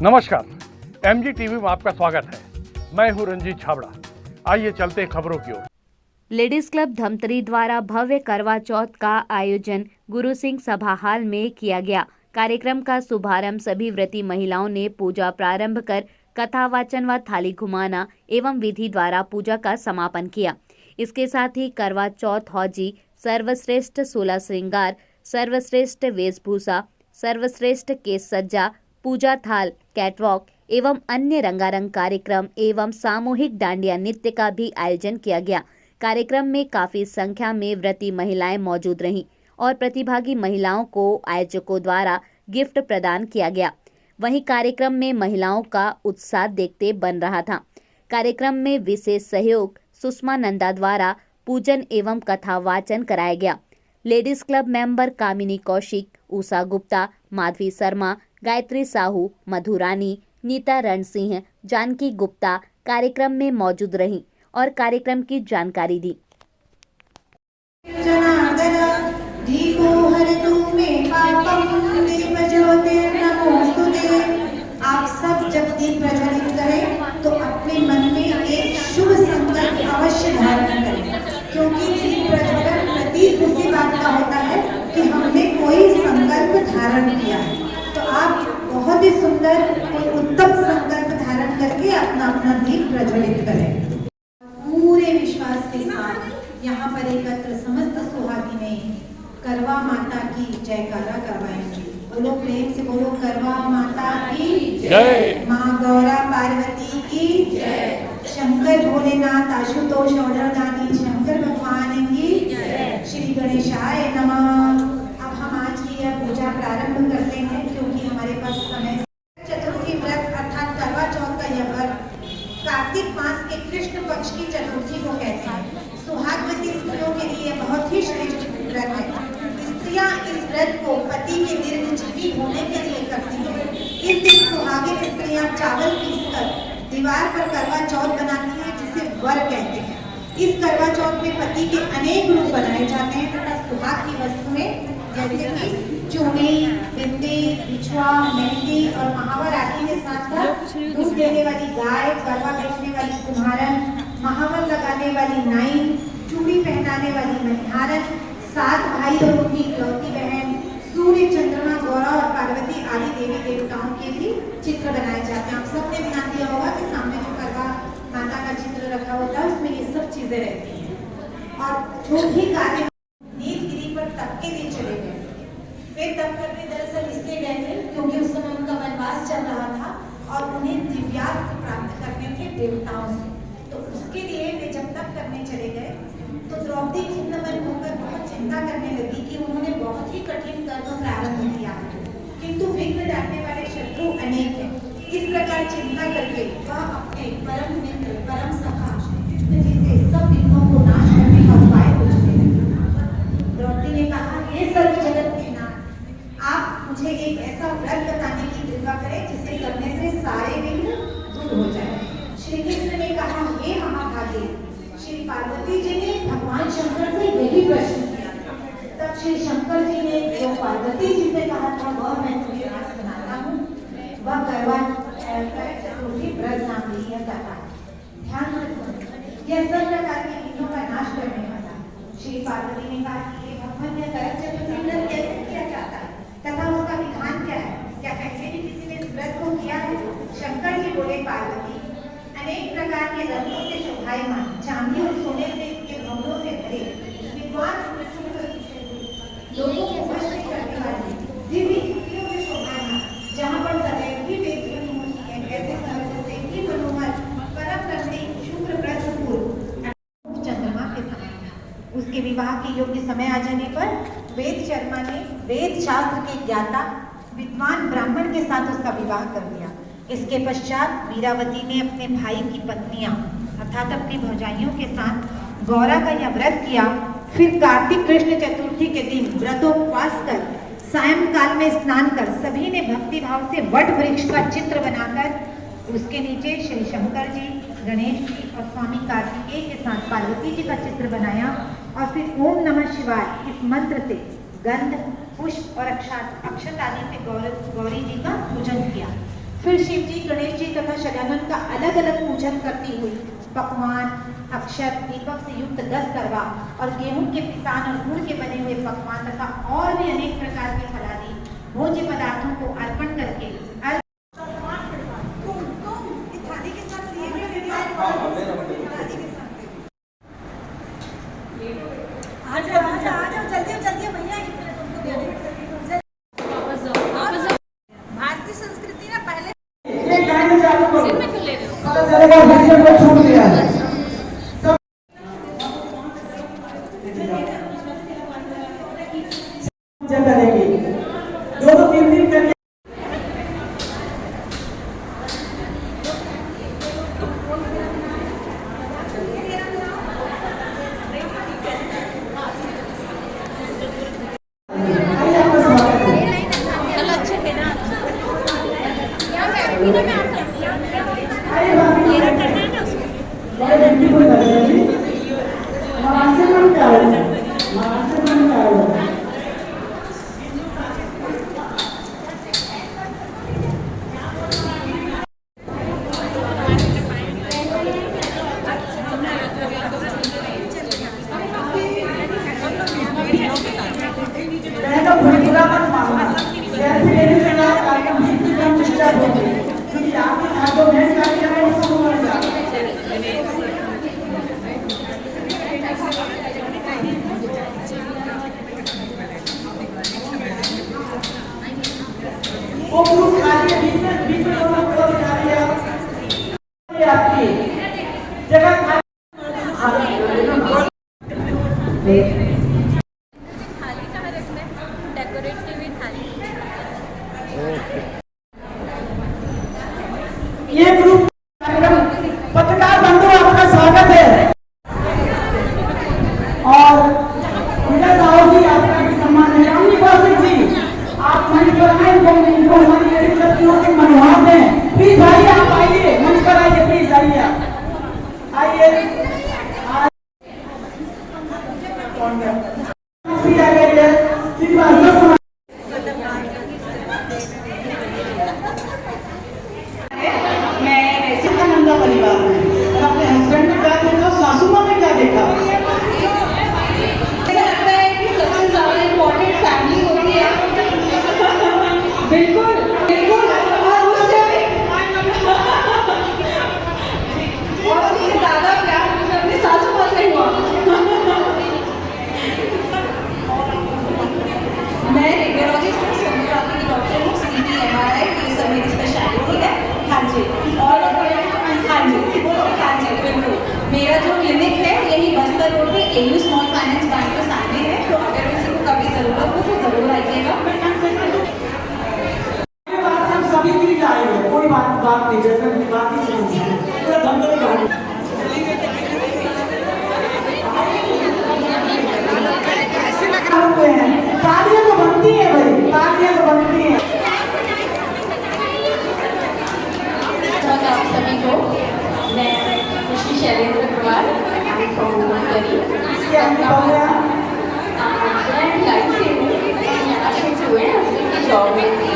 नमस्कार, MG TV में आपका स्वागत है। मैं हूं रंजीत छाबड़ा। आइए चलते हैं खबरों की ओर। लेडीज क्लब धमतरी द्वारा भव्य करवा चौथ का आयोजन गुरु सिंह सभा हाल में किया गया। कार्यक्रम का शुभारंभ सभी व्रती महिलाओं ने पूजा प्रारंभ कर कथा वाचन व थाली घुमाना एवं विधि द्वारा पूजा का समापन किया। इसके साथ ही करवा चौथ हौजी सर्वश्रेष्ठ 16 श्रृंगार, सर्वश्रेष्ठ वेशभूषा, सर्वश्रेष्ठ केस सज्जा, पूजा थाल, कैटवॉक एवं अन्य रंगारंग कार्यक्रम एवं सामूहिक डांडिया नृत्य का भी आयोजन किया गया। कार्यक्रम में काफी संख्या में व्रती महिलाएं मौजूद रहीं और प्रतिभागी महिलाओं को आयोजकों द्वारा गिफ्ट प्रदान किया गया। वहीं कार्यक्रम में महिलाओं का उत्साह देखते बन रहा था। कार्यक्रम में विशेष सहयोग सुषमा नंदा द्वारा पूजन एवं कथा वाचन कराया गया। लेडीज क्लब मेंबर कामिनी कौशिक, उषा गुप्ता, माधवी शर्मा, गायत्री साहू, मधु रानी, नीता रणसिंह, जानकी गुप्ता कार्यक्रम में मौजूद रहीं और कार्यक्रम की जानकारी दी। आप सब जब दीप प्रज्वलित करें तो अपने मन में एक शुभ संकल्प अवश्य धारण करें, क्योंकि दीप प्रज्वलन प्रतीक उसी बात का होता है कि हमने कोई संकल्प धारण किया है। तो आप बहुत ही सुंदर और उत्तम संकल्प धारण करके अपना अपना दीप प्रज्वलित करें। पूरे विश्वास के साथ यहाँ पर एकत्र समस्त सुहागिनें करवा माता की जयकारा करवाएंगे। बोलो प्रेम से, बोलो करवा माता की जय, माँ गौरा पार्वती की जय, शंकर भोलेनाथ आशुतोष ऑर्डरदानी शंकर भगवान की जय, श्री गणेशाय नमः। अब हम आज की यह पूजा प्रारंभ करते हैं, क्योंकि हमारे पास समय। चतुर्थी व्रत अर्थात करवा चौथ का यह व्रत कार्तिक मास के कृष्ण पक्ष की चतुर्थी को कहते हैं। सुहागवती स्त्रियों के लिए बहुत ही श्रेष्ठ व्रत है। स्त्रियां इस व्रत को पति के दीर्घजीवी होने के लिए करती हैं। इस दिन सुहागिन स्त्रियां चावल पीसकर दीवार पर करवा चौथ बनाती हैं, जिसे वर कहते हैं। इस करवा चौथ में पति के अनेक रूप बनाए जाते हैं तथा सुहाग की वस्तुएं जैसे कि चूड़ी, बिंदी, बिछुआ, मेहंदी और महावर आदि के साथ साथ दूध देने वाली गाय, करवा बेचने वाली कुम्हारन, महावर लगाने वाली नाई, चूड़ी पहनाने वाली मनिहारन, 7 भाई और उनकी इकलौती बहन, सूर्य, चंद्रमा, गौरा और पार्वती आदि देवी देवताओं के भी चित्र बनाए जाते हैं। आप सबने ध्यान दिया होगा कि सामने जो करवा माता का चित्र रखा होता है उसमें ये सब चीजें रहती हैं। और जो भी कार्य नीलगिरी पर तप के लिए चले गए, वे तप करने दरअसल इसलिए गए थे क्योंकि उस समय उनका वनवास चल रहा था और उन्हें दिव्यास्त्र प्राप्त करने थे देवताओं से। तो उसके लिए वे जब तप करने चले गए तो द्रौपदी खिन्नमन होकर बहुत चिंता करने लगी कि उन्होंने बहुत ही कठिन कर्म प्रारंभ किया, किंतु विघ्न डालने वाले शत्रु अनेक हैं। इस प्रकार चिंता करके वह अपने परम मित्र, परम सखा कृष्ण जी से सब विघ्नों को नाश करने का उपाय पूछने लगी। द्रौपदी ने कहा, हे सर्व जगत के नाथ, आप मुझे एक ऐसा व्रत बताने की कृपा करें जिसे करने से सारे विघ्न दूर हो जाए। श्री कृष्ण ने कहा, हे महाभागे, श्री पार्वती जी ने भगवान शंकर से यही प्रश्न किया था। तब श्री शंकर जी ने जो पार्वती जी से कहा था वह मैं तुम्हें आज सुनाता हूँ। वह करवा चतुर्थी व्रत नाम की यह कथा है। ध्यान रखना, यह सब प्रकार के विघ्नों का नाश करने वाला। श्री पार्वती ने कहा कि हे भगवान, यह करवा चतुर्थी व्रत कैसे किया जाता है तथा उसका विधान क्या है? क्या पहले भी किसी ने इस व्रत को किया है? शंकर जी बोले, पार्वती, अनेक प्रकार के रत्नों से शोभायमान, चांदी और सोने से के भवनों से भरे, विद्वान लोगों को वश में करने वाली दिव्य युक्तियों से शोभायमान, जहाँ पर सदैव ही वेद ध्वनि होती है, ऐसे समय से ही मनोहर परम रमणी शुक्र व्रत पूर्व चंद्रमा के समय उसके विवाह के योग्य समय आ जाने पर वेद शर्मा ने वेद शास्त्र के ज्ञाता विद्वान ब्राह्मण के साथ उसका विवाह कर दिया। इसके पश्चात वीरावती ने अपने भाई की पत्नियां अर्थात अपनी भौजाइयों के साथ गौरा का यह व्रत किया। फिर कार्तिक कृष्ण चतुर्थी के दिन व्रतोपवास कर सायंकाल में स्नान कर सभी ने भक्ति भाव से वट वृक्ष का चित्र बनाकर उसके नीचे श्री शंकर जी, गणेश जी और स्वामी कार्तिकेय के साथ पार्वती जी का चित्र बनाया और फिर ओम नमः शिवाय इस मंत्र से गंध, पुष्प और अक्षत आदि से गौरी जी का पूजन किया। फिर शिव जी, गणेश जी तथा शदानंद का अलग अलग पूजन करती हुई पकवान, अक्षत, दीपक से युक्त 10 करवा और गेहूं के पिसान और गुड़ के बने हुए पकवान तथा और भी अनेक प्रकार के फलादी भोज्य पदार्थों को अर्पण करके भारतीय संस्कृति ना पहले छूट दिया है। करेगी 2-3 दिन करिए। आपकी जगह थाली कहाँ रखना है? डेकोरेट की हुई थाली। ये ग्रुप पत्रकार बंधु आपका स्वागत है और विजय साहू जी आपका भी सम्मान है। रामनी कौशिक जी आप मंच पर आए, इनको हमारी लेडीज लड़कियों के मनोहार हैं। प्लीज आइए, आप आइए मंच पर आइए, प्लीज आइए आइए। परिवार में अपने हस्बैंड ने क्या देखा, सासू माँ ने क्या देखा? लगता है कि सबसे ज्यादा इम्पोर्टेंट फैमिली होती है। बिल्कुल बिल्कुल। और उससे ज्यादा प्यार मुझे अपनी सासू माँ से हुआ। मैं रेडियोलॉजिस्ट हूँ, सोनोग्राफी की डॉक्टर हूँ, CT/MRI ये सब मेरी स्पेशलिटी है। हाँ जी। और हाँ जी बिल्कुल। मेरा जो क्लिनिक है यही बस्तर रोड पे AU स्मॉल फाइनेंस बैंक के सामने है, तो अगर किसी को कभी जरूरत हो तो जरूर आइएगा। हम सभी के लिए आएंगे, कोई बात नहीं, जैसे बात ही नहीं पूरा धमकी कहानी। ऐसे लग रहा है तालियां तो बनती है भाई, तालियां तो बनती है। आप सभी को मैं श्री शैलेंद्र कुमार लाइफ से हूँ, यहाँ शिफ्ट हुए हस्बैंड की जॉब में थी।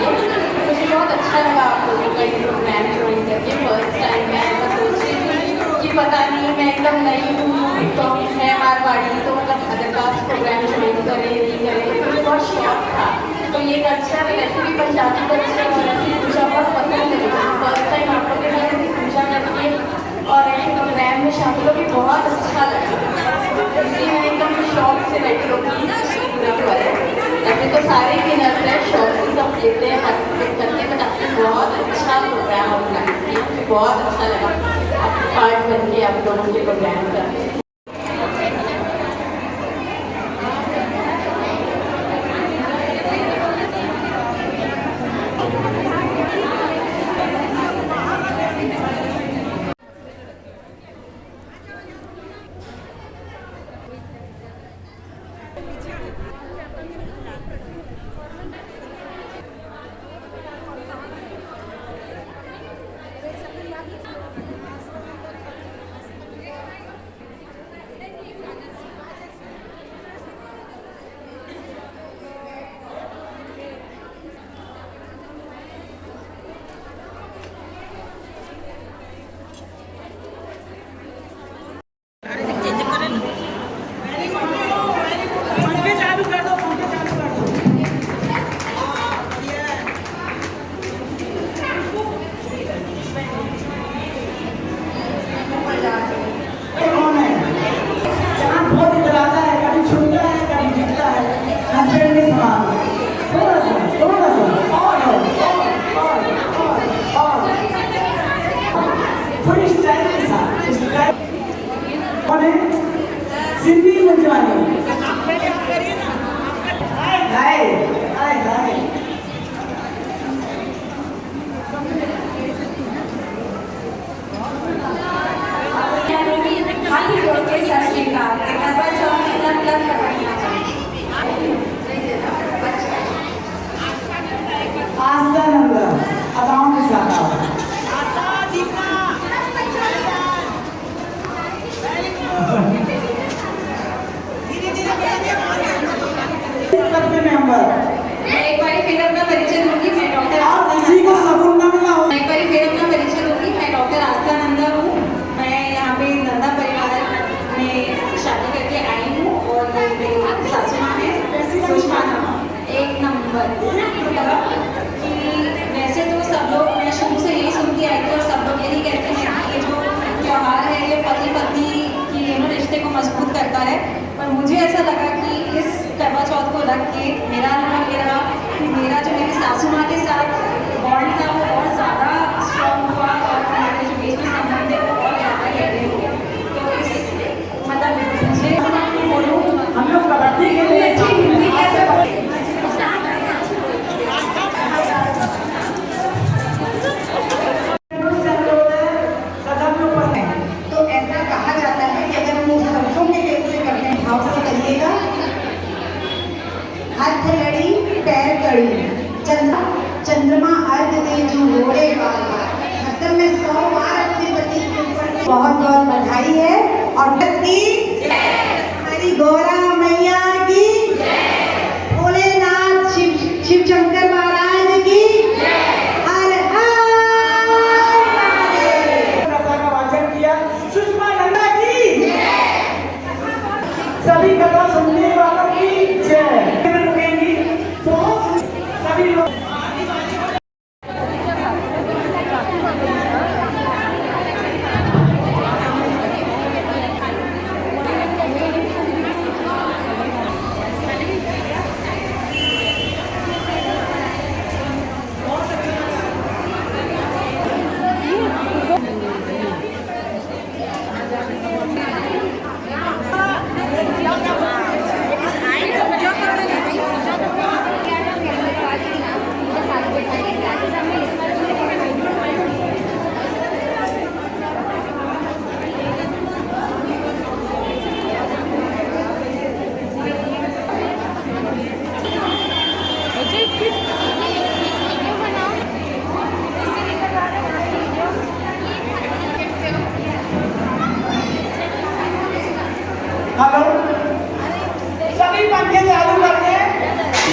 मुझे बहुत अच्छा लगा आप लोगों का ये प्रोग्राम ज्वाइन करके। फर्स्ट टाइम मैं ऐसा सोच रही थी कि पता नहीं मैं एकदम नई हूँ तो है मारवाड़ी, तो मतलब अदर कास्ट प्रोग्राम ज्वाइन करें नहीं करें, मुझे बहुत शौक था। तो ये कल्चर वैसे भी पंजाबी कल्चर और ऐसी पूजा बहुत पसंद है। फर्स्ट टाइम आप लोग के साथ ऐसी पूजा करके और ऐसे प्रोग्राम में शामिल होकर बहुत अच्छा लगा। इसलिए मैं एकदम शौक से बैठी होगी पूरा करें। ऐसे तो सारे विनर्स हैं, शौक से सब लेते हैं, पार्टिसिपेट करते हैं, बट आपने बहुत अच्छा प्रोग्राम ऑर्गेनाइज किया, मुझे बहुत अच्छा लगा आप पार्ट बन के आप लोगों के प्रोग्राम का। के साथ सिंधी मुंजवानी हाय हाय हाय हाथी जोड़ के सर श्रीकाल करवा चौथ में लग लग करवाइयाँ आस्था नंबर अदाओं के साथ आओ मेंबर एक बार फिर अपना परिचय दूंगी मैं डॉक्टर आप किसी को सबूत न मिला हो एक बार फिर अपना परिचय दूंगी मैं डॉक्टर आस्था नंदा हूँ मैं यहाँ पे नंदा परिवार में शादी करके आई हूँ और मेरी सासू माँ है सुषमा एक नंबर कि वैसे तो सब लोग मैं शुरू से यही सुनती आई थी और सब लोग यही कहते हैं कि ये जो त्यौहार है ये पति पत्नी की रिश्ते को मजबूत करता है पर मुझे ऐसा लगा कि इस करवा चौथ को रख के मेरा अनुभव ये रहा कि मेरा जो मेरी सासू माँ के साथ बॉन्ड था वो और ज़्यादा स्ट्रॉन्ग हुआ और हमारे जो बीच में संबंध है वो और ज़्यादा गहरे हुए तो इस मतलब मुझे बोलूँ हम लोग कबड्डी के लिए हिंदी कैसे तो ऐसा कहा जाता है कि अगर हम उस सरसों के तेल से करते हैं भाव से करिएगा हाथ लड़ी पैर कड़ी चंद्रमा अर्घ दे जो रोड़े मतलब मैं 100 बार अपने पति के ऊपर बहुत बहुत बधाई है और पति हमारी गौरा मैया की भोलेनाथ शिव शंकर महाराज की हर हर महादेव। का वाचन किया सुषमा नंदा की सभी कथा सुनने वालों की जय रुकेंगी तो सभी लोग हेलो सभी पंखे चालू कर दें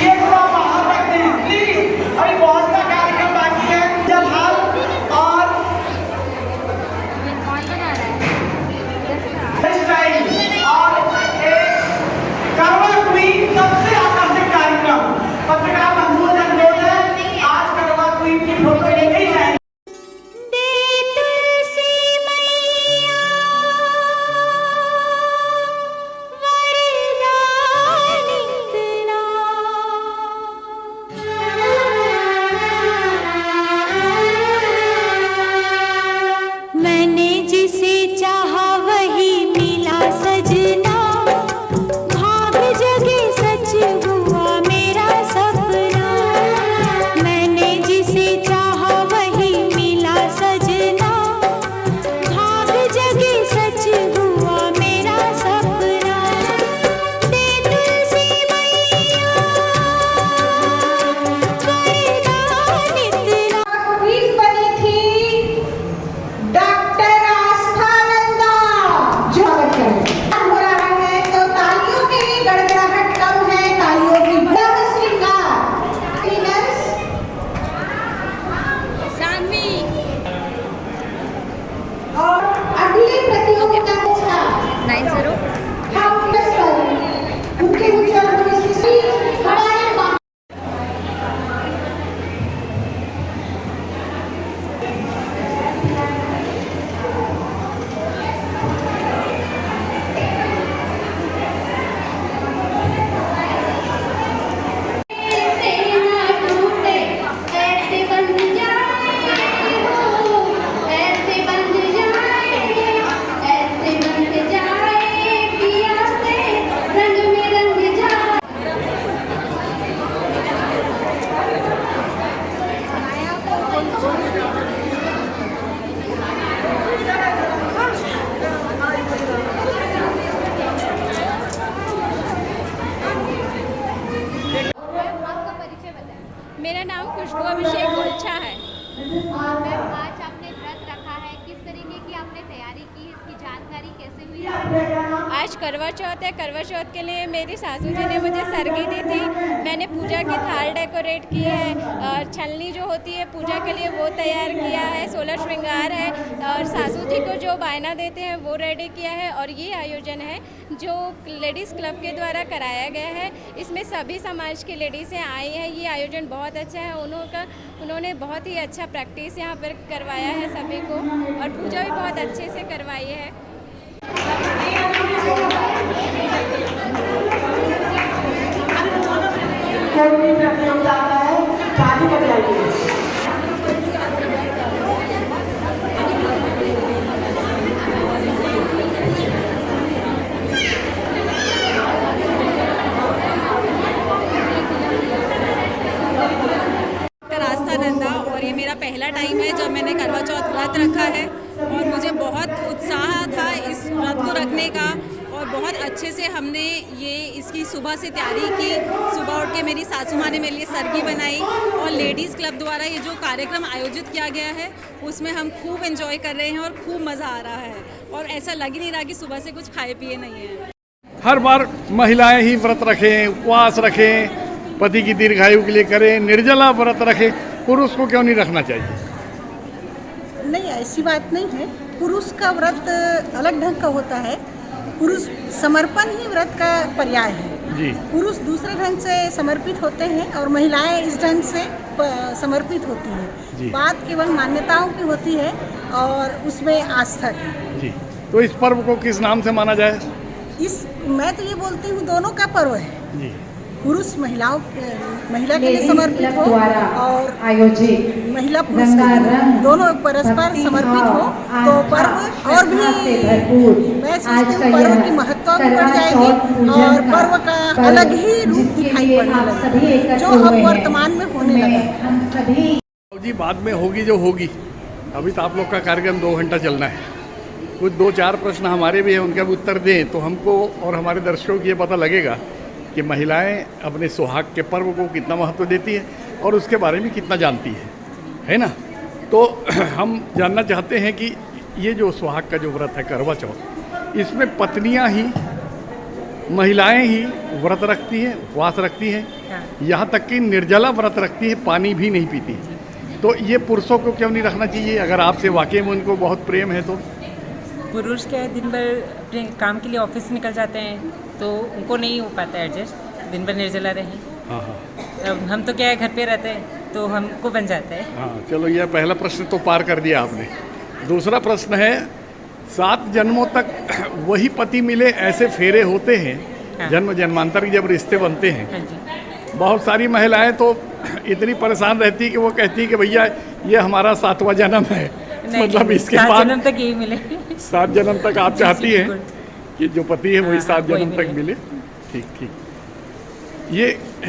ये थोड़ा बाहर रखते हैं प्लीज अभी बहुत सा कार्यक्रम बाकी है जब हाल और स्टाइल और एक करवा क्वीन सबसे आकर्षक कार्यक्रम पत्रकार बंधुओं से अनुरोध है आज करवा क्वीन की फोटो लेके ही जाएंगे मैंने जिसे चाहा वही मिला सजना भाग जगे सच हुआ मेरा सपना मैंने जिसे चाहा वही मिला सजना भाग जगे सच हुआ मेरा सपना दे तुलसी मैया वरदान इतना क्वीन बनी थी डॉक्टर आस्था नंदा जो हो रहा है तो तालियों की गड़गड़ाहट कम है तालियों की बड़ा श्रृंगार क्लीनर्स और अगली प्रतियोगिता था 90 हम मुख्य उज्जवल परिस्थिति हमारे ऐसे बन जाए आपने तैयारी की, इसकी जानकारी कैसे हुई? आज करवा चौथ है। करवा चौथ के लिए मेरी सासू जी ने मुझे सरगी दी थी। मैंने पूजा की थाल डेकोरेट की है और छलनी जो होती है पूजा के लिए वो तैयार किया है, 16 श्रृंगार है और सासू जी को जो बायना देते हैं वो रेडी किया है। और ये आयोजन है जो लेडीज़ क्लब के द्वारा कराया गया है। इसमें सभी समाज की लेडीज़ें आई हैं। ये आयोजन बहुत अच्छा है। उन्होंने बहुत ही अच्छा प्रैक्टिस यहाँ पर करवाया है सभी को और पूजा भी बहुत अच्छे से करवाई है। आस्था नंदा और ये मेरा पहला टाइम है जब मैंने करवा चौथ व्रत रखा है और मुझे बहुत उत्साह था इस व्रत को रखने का और बहुत अच्छे से हमने इसकी सुबह से तैयारी की। सुबह उठ के मेरी सासू माँ ने मेरे लिए सरगी बनाई और लेडीज़ क्लब द्वारा ये जो कार्यक्रम आयोजित किया गया है उसमें हम खूब एंजॉय कर रहे हैं और खूब मज़ा आ रहा है और ऐसा लग ही नहीं रहा कि सुबह से कुछ खाए पिए नहीं है। हर बार महिलाएं ही व्रत रखें, उपवास रखें, पति की दीर्घायु के लिए करें, निर्जला व्रत रखें, पुरुष को क्यों नहीं रखना चाहिए? नहीं, ऐसी बात नहीं है। पुरुष का व्रत अलग ढंग का होता है। पुरुष समर्पण ही व्रत का पर्याय है जी। पुरुष दूसरे ढंग से समर्पित होते हैं और महिलाएं इस ढंग से समर्पित होती हैं। बात केवल मान्यताओं की होती है और उसमें आस्था की जी। तो इस पर्व को किस नाम से माना जाए? मैं तो ये बोलती हूँ दोनों का पर्व है जी। पुरुष महिला के लिए समर्पित हो और महिला पुरुष के लिए दोनों परस्पर समर्पित हो तो पर्व और भी मैं सोचती हूँ पर्व की महत्ता भी बढ़ जाएगी और पर्व का अलग ही रूप दिखाई पड़ने लगेगा जो अब वर्तमान में होने लगा। जी बाद में होगी जो होगी, अभी तो आप लोग का कार्यक्रम 2 घंटा चलना है। कुछ 2-4 प्रश्न हमारे भी हैं, उनका भी उत्तर दें तो हमको और हमारे दर्शकों को ये पता लगेगा कि महिलाएं अपने सुहाग के पर्व को कितना महत्व देती है और उसके बारे में कितना जानती है ना। तो हम जानना चाहते हैं कि ये जो सुहाग का जो व्रत है करवा चौथ, इसमें पत्नियां ही, महिलाएं ही व्रत रखती हैं, उपवास रखती हैं, यहाँ तक कि निर्जला व्रत रखती है, पानी भी नहीं पीती। तो ये पुरुषों को क्यों नहीं रखना चाहिए? अगर आपसे वाकई में उनको बहुत प्रेम है तो? पुरुष क्या है, दिन भर अपने काम के लिए ऑफिस निकल जाते हैं तो उनको नहीं हो पाता एडजस्ट, दिन भर निर्जला रहें। हाँ हाँ। अब हम तो क्या है घर पे रहते हैं तो हमको बन जाता है। हाँ चलो, यह पहला प्रश्न तो पार कर दिया आपने। दूसरा प्रश्न है, 7 जन्मों तक वही पति मिले ऐसे फेरे होते हैं? हाँ। जन्म जन्मांतर के जब रिश्ते बनते हैं। हाँ जी। बहुत सारी महिलाएं तो इतनी परेशान रहती है कि वो कहती है कि भैया ये हमारा 7वां जन्म है, मतलब इसके बाद 7 जन्म तक यही मिले। 7 जन्म तक आप चाहती हैं कि जो पति है वही 7 जन्म तक मिले। ठीक ठीक।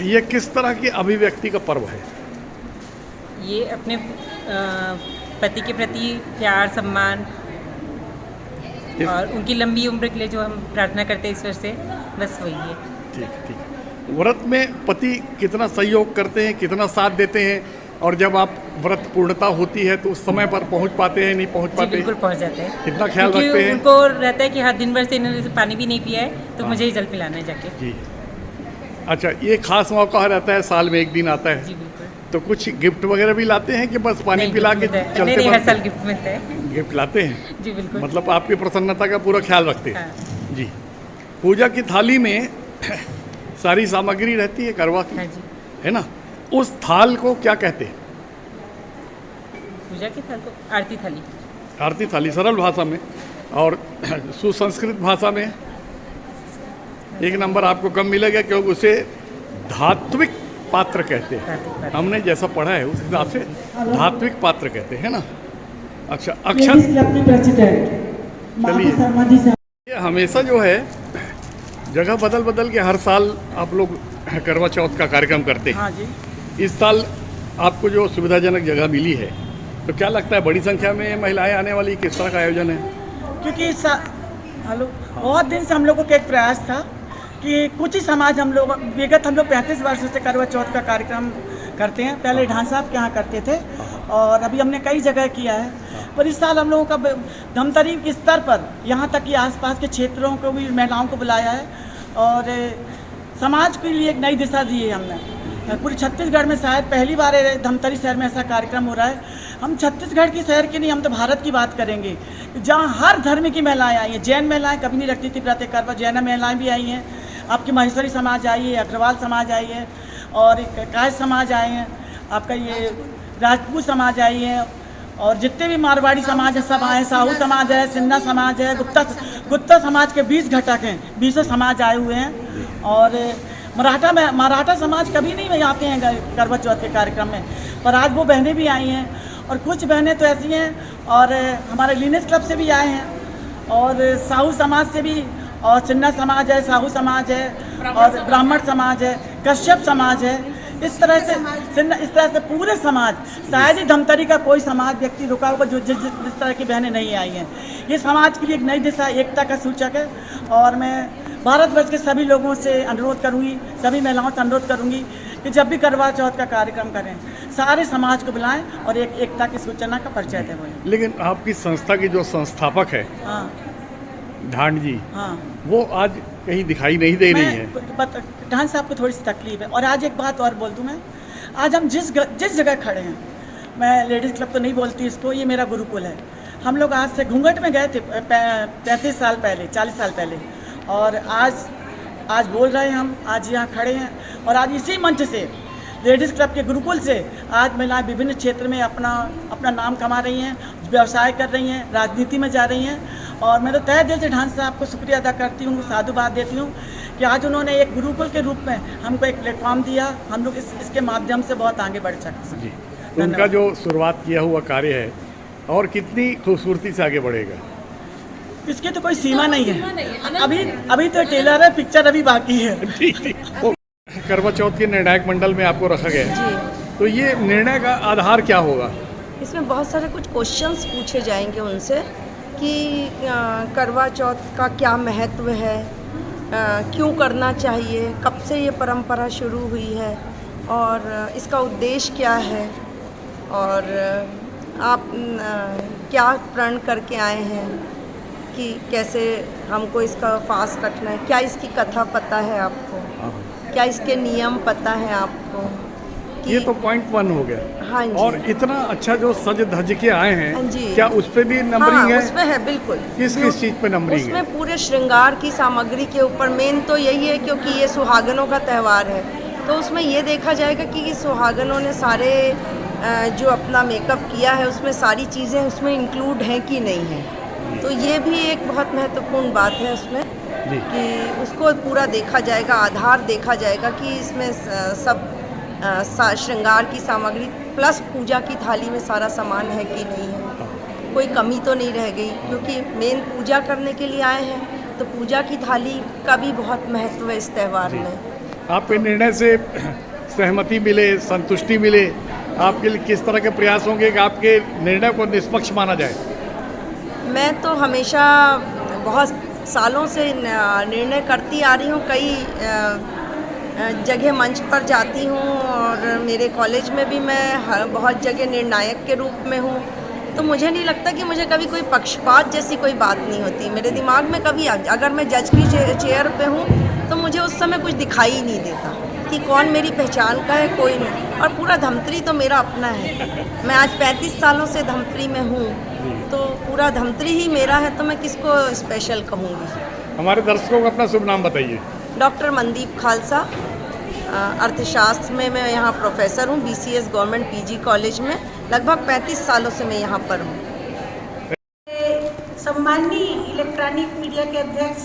ये किस तरह की अभिव्यक्ति का पर्व है? ये अपने पति के प्रति प्यार, सम्मान और उनकी लंबी उम्र के लिए जो हम प्रार्थना करते हैं ईश्वर से, बस वही है। ठीक ठीक। व्रत में पति कितना सहयोग करते हैं, कितना साथ देते हैं, और जब आप व्रत पूर्णता होती है तो उस समय पर पहुंच पाते हैं, नहीं पहुंच पाते? बिल्कुल पहुंच जाते हैं। कितना ख्याल रखते हैं? उनको रहता है कि हाँ दिन भर से इन्होंने पानी भी नहीं पिया है तो मुझे ही जल पिलाना है जाके। जी। अच्छा, ये खास मौका रहता है, साल में एक दिन आता है। जी बिल्कुल। तो कुछ गिफ्ट वगैरह भी लाते हैं कि बस पानी पिला के चलते? नहीं, हर साल गिफ्ट मिलता है। गिफ्ट लाते हैं? जी बिल्कुल। मतलब आपकी प्रसन्नता का पूरा ख्याल रखते हैं। हाँ। जी। पूजा की थाली में सारी सामग्री रहती है करवा की। हाँ जी। है ना? उस थाल को क्या कहते हैं? पूजा की थाल को आरती थाली। आरती थाली सरल भाषा में, और सुसंस्कृत भाषा में 1 नंबर आपको कम मिलेगा क्योंकि उसे धात्विक पात्र कहते हैं। हमने जैसा पढ़ा है उस हिसाब से धात्विक पात्र कहते हैं ना। अच्छा, अक्षत चलिए, ये हमेशा जो है जगह बदल बदल के हर साल आप लोग करवा चौथ का कार्यक्रम करते हैं। हाँ जी। इस साल आपको जो सुविधाजनक जगह मिली है तो क्या लगता है बड़ी संख्या में महिलाएं आने वाली, किस तरह का आयोजन है? क्योंकि बहुत दिन से हम लोगों का एक प्रयास था कि कुछ ही समाज हम लोग 35 वर्षों से करवा चौथ का कार्यक्रम करते हैं। पहले ढांसा साहब के यहाँ करते थे और अभी हमने कई जगह किया है। पर इस साल हम लोगों का धमतरी के स्तर पर यहाँ तक कि आसपास के क्षेत्रों को भी महिलाओं को बुलाया है और समाज के लिए एक नई दिशा दी है हमने। पूरे छत्तीसगढ़ में शायद पहली बार धमतरी शहर में ऐसा कार्यक्रम हो रहा है। हम छत्तीसगढ़ की शहर की नहीं, हम तो भारत की बात करेंगे, जहाँ हर धर्म की महिलाएं आई हैं। जैन महिलाएं कभी नहीं रखती थी व्रत करवा, जैन महिलाएं भी आई हैं, आपकी महेश्वरी समाज आई है, अग्रवाल समाज आई है और कायस्थ समाज आए हैं, आपका ये राजपूत समाज आई है और जितने भी मारवाड़ी समाज है सब आए, साहू समाज है, सिन्हा समाज है, गुप्ता समाज के 20 घटक हैं, 20 समाज आए हुए हैं और मराठा समाज कभी नहीं आते हैं करवा चौथ के कार्यक्रम में, पर आज वो बहनें भी आई हैं और कुछ बहनें तो ऐसी हैं और हमारे लीनेज क्लब से भी आए हैं और साहू समाज से भी, और सिन्हा समाज है, साहू समाज है और ब्राह्मण समाज है, कश्यप समाज है। इस तरह से पूरे समाज, शायद ही धमतरी का कोई समाज व्यक्ति रुका होगा जो जिस तरह की बहनें नहीं आई हैं। ये समाज के लिए एक नई दिशा, एकता का सूचक है और मैं भारतवर्ष के सभी लोगों से अनुरोध करूँगी, सभी महिलाओं से अनुरोध करूँगी कि जब भी करवा चौथ का कार्यक्रम करें सारे समाज को बुलाएं और एक एकता की सूचना का परिचय दें। लेकिन आपकी संस्था की जो संस्थापक है ढांड जी, वो आज कहीं दिखाई नहीं दे रही है। ढांड साहब को थोड़ी सी तकलीफ है। और आज एक बात और बोल दूं मैं, आज हम जिस जगह खड़े हैं, मैं लेडीज़ क्लब तो नहीं बोलती इसको, ये मेरा गुरुकुल है। हम लोग आज से घूंघट में गए थे 35 साल पहले, 40 साल पहले, और आज बोल रहे हैं हम, आज यहाँ खड़े हैं और आज इसी मंच से लेडीज़ क्लब के गुरुकुल से आज महिलाएं विभिन्न क्षेत्र में अपना नाम कमा रही हैं, व्यवसाय कर रही हैं, राजनीति में जा रही हैं और मैं तो तहे दिल से ढांड साहब को शुक्रिया अदा करती हूँ, साधुवाद देती हूँ कि आज उन्होंने एक गुरुकुल के रूप में हमको एक प्लेटफॉर्म दिया, हम लोग इसके माध्यम से बहुत आगे बढ़ सकते हैं। तो उनका जो शुरुआत किया हुआ कार्य है और कितनी खूबसूरती से आगे बढ़ेगा, इसकी तो कोई सीमा नहीं है। अभी तो टेलर है, पिक्चर अभी बाकी है। करवा चौथ के निर्णायक मंडल में आपको रखा गया है, तो ये निर्णय का आधार क्या होगा? इसमें बहुत सारे कुछ क्वेश्चंस पूछे जाएंगे उनसे कि करवा चौथ का क्या महत्व है, क्यों करना चाहिए, कब से ये परंपरा शुरू हुई है और इसका उद्देश्य क्या है और आप क्या प्रण करके आए हैं कि कैसे हमको इसका फास्ट रखना है, क्या इसकी कथा पता है आपको, क्या इसके नियम पता है आपको? ये तो पॉइंट 1 हो गया। हाँ जी। और इतना अच्छा जो सज धज के आए हैं, हाँ जी। क्या उस पे भी नंबरिंग है? उसमें है, बिल्कुल। किस चीज़ पे नंबरिंग है? उसमें पूरे श्रृंगार की सामग्री के ऊपर मेन तो यही है क्योंकि ये सुहागनों का त्यौहार है, तो उसमें ये देखा जाएगा कि सुहागनों ने सारे जो अपना मेकअप किया है उसमें सारी चीज़ें उसमें इंक्लूड हैं कि नहीं है, तो ये भी एक बहुत महत्वपूर्ण बात है उसमें कि उसको पूरा देखा जाएगा, आधार देखा जाएगा कि इसमें सब श्रृंगार की सामग्री प्लस पूजा की थाली में सारा सामान है कि नहीं है, कोई कमी तो नहीं रह गई, क्योंकि मेन पूजा करने के लिए आए हैं तो पूजा की थाली का भी बहुत महत्व है इस त्यौहार में। आपके निर्णय से सहमति मिले, संतुष्टि मिले, आपके लिए किस तरह के प्रयास होंगे कि आपके निर्णय को निष्पक्ष माना जाए? मैं तो हमेशा बहुत सालों से निर्णय करती आ रही हूँ, कई जगह मंच पर जाती हूँ और मेरे कॉलेज में भी मैं बहुत जगह निर्णायक के रूप में हूँ, तो मुझे नहीं लगता कि मुझे कभी कोई पक्षपात जैसी कोई बात नहीं होती मेरे दिमाग में कभी। अगर मैं जज की चेयर पे हूँ तो मुझे उस समय कुछ दिखाई ही नहीं देता कि कौन मेरी पहचान का है, कोई नहीं। और पूरा धमतरी तो मेरा अपना है, मैं आज 35 सालों से धमतरी में हूँ, तो पूरा धमतरी ही मेरा है, तो मैं किसको स्पेशल कहूँगी। हमारे दर्शकों को अपना शुभ नाम बताइए। डॉक्टर मनदीप खालसा, अर्थशास्त्र में मैं यहाँ प्रोफेसर हूँ, BCS गवर्नमेंट PG कॉलेज में, लगभग 35 सालों से मैं यहाँ पर हूँ। सम्माननीय इलेक्ट्रॉनिक मीडिया के अध्यक्ष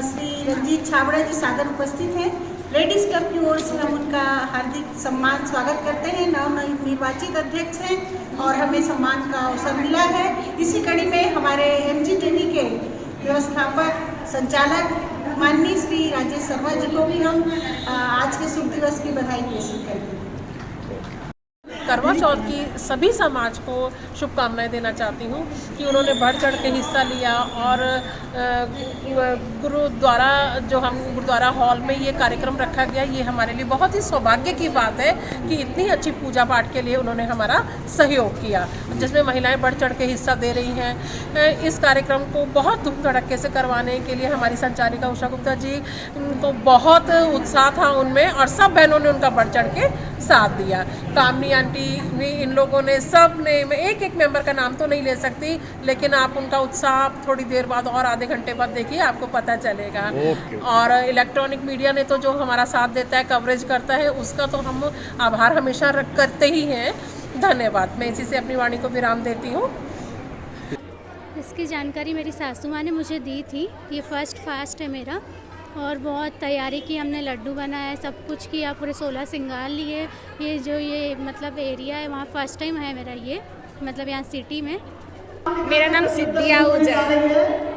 श्री रंजीत छाबड़ा जी सादर उपस्थित हैं। लेडीज़ क्लब की ओर से हम उनका हार्दिक सम्मान स्वागत करते हैं। नवनिर्वाचित अध्यक्ष हैं और हमें सम्मान का अवसर मिला है। इसी कड़ी में हमारे MGTV के व्यवस्थापक संचालक माननीय श्री राजेश शर्मा जी को भी हम आज के शुभ दिवस की बधाई प्रेषित करते हैं। करवा चौथ की सभी समाज को शुभकामनाएं देना चाहती हूँ कि उन्होंने बढ़ चढ़ के हिस्सा लिया और गुरुद्वारा हॉल में ये कार्यक्रम रखा गया। ये हमारे लिए बहुत ही सौभाग्य की बात है कि इतनी अच्छी पूजा पाठ के लिए उन्होंने हमारा सहयोग किया। जिसमें महिलाएं बढ़ चढ़ के हिस्सा दे रही हैं। इस कार्यक्रम को बहुत धूम धड़क्के से करवाने के लिए हमारी संचालिका उषा गुप्ता जी को बहुत उत्साह था उनमें, और सब बहनों ने उनका बढ़ चढ़ के साथ दिया। कामनी आंटी भी, इन लोगों ने, सब ने, मैं एक एक मेंबर का नाम तो नहीं ले सकती, लेकिन आप उनका उत्साह थोड़ी देर बाद और आधे घंटे बाद देखिए, आपको पता चलेगा। और इलेक्ट्रॉनिक मीडिया ने तो जो हमारा साथ देता है, कवरेज करता है, उसका तो हम आभार हमेशा करते ही हैं। धन्यवाद। मैं इसी से अपनी वाणी को विराम देती हूँ। इसकी जानकारी मेरी सासू माँ ने मुझे दी थी। ये फर्स्ट फास्ट है मेरा, और बहुत तैयारी की हमने, लड्डू बनाया, सब कुछ किया, पूरे 16 श्रृंगार लिए। ये जो ये मतलब एरिया है वहाँ फर्स्ट टाइम है मेरा ये, मतलब यहाँ सिटी में। मेरा नाम सिद्धि आहूजा है।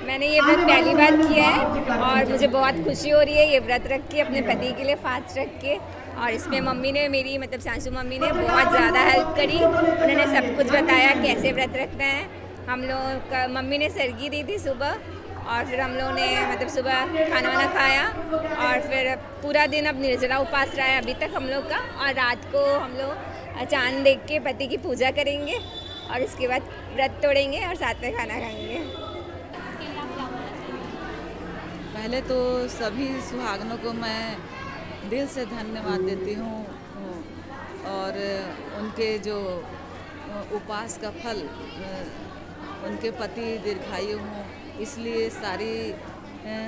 मैंने ये व्रत पहली बार किया है और मुझे बहुत खुशी हो रही है ये व्रत रख के, अपने पति के लिए फास्ट रख के। और इसमें मम्मी ने, मेरी मतलब सासू मम्मी ने बहुत ज़्यादा हेल्प करी। उन्होंने सब कुछ बताया कैसे व्रत रखना है। हम लोग का मम्मी ने सरगी दी थी सुबह, और फिर हम लोगों ने मतलब सुबह खाना वाना खाया, और फिर पूरा दिन अब निर्जला उपास रहा है अभी तक हम लोग का। और रात को हम लोग चांद देख के पति की पूजा करेंगे, और उसके बाद व्रत तोड़ेंगे और साथ में खाना खाएंगे। पहले तो सभी सुहागनों को मैं दिल से धन्यवाद देती हूँ, और उनके जो उपवास का फल उनके पति दीर्घायु हों, इसलिए सारी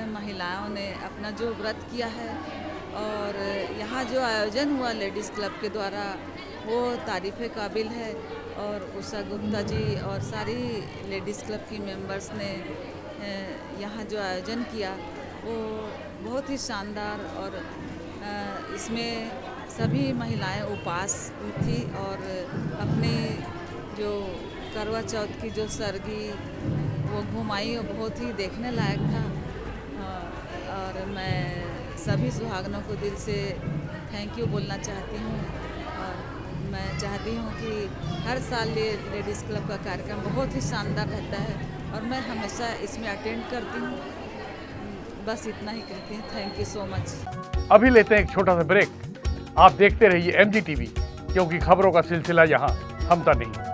महिलाओं ने अपना जो व्रत किया है। और यहाँ जो आयोजन हुआ लेडीज़ क्लब के द्वारा, वो तारीफ़ काबिल है। और उषा गुप्ता जी और सारी लेडीज़ क्लब की मेंबर्स ने यहाँ जो आयोजन किया वो बहुत ही शानदार, और इसमें सभी महिलाएं उपवास थी, और अपनी जो करवा चौथ की जो सरगी वो घुमाई, वो बहुत ही देखने लायक था। और मैं सभी सुहागनों को दिल से थैंक यू बोलना चाहती हूँ। और मैं चाहती हूँ कि हर साल ये लेडीज़ क्लब का कार्यक्रम बहुत ही शानदार रहता है, और मैं हमेशा इसमें अटेंड करती हूँ। बस इतना ही कहती हूँ। Thank you so much. अभी लेते हैं एक छोटा सा ब्रेक। आप देखते रहिए MG TV, क्योंकि खबरों का सिलसिला यहाँ थमता नहीं।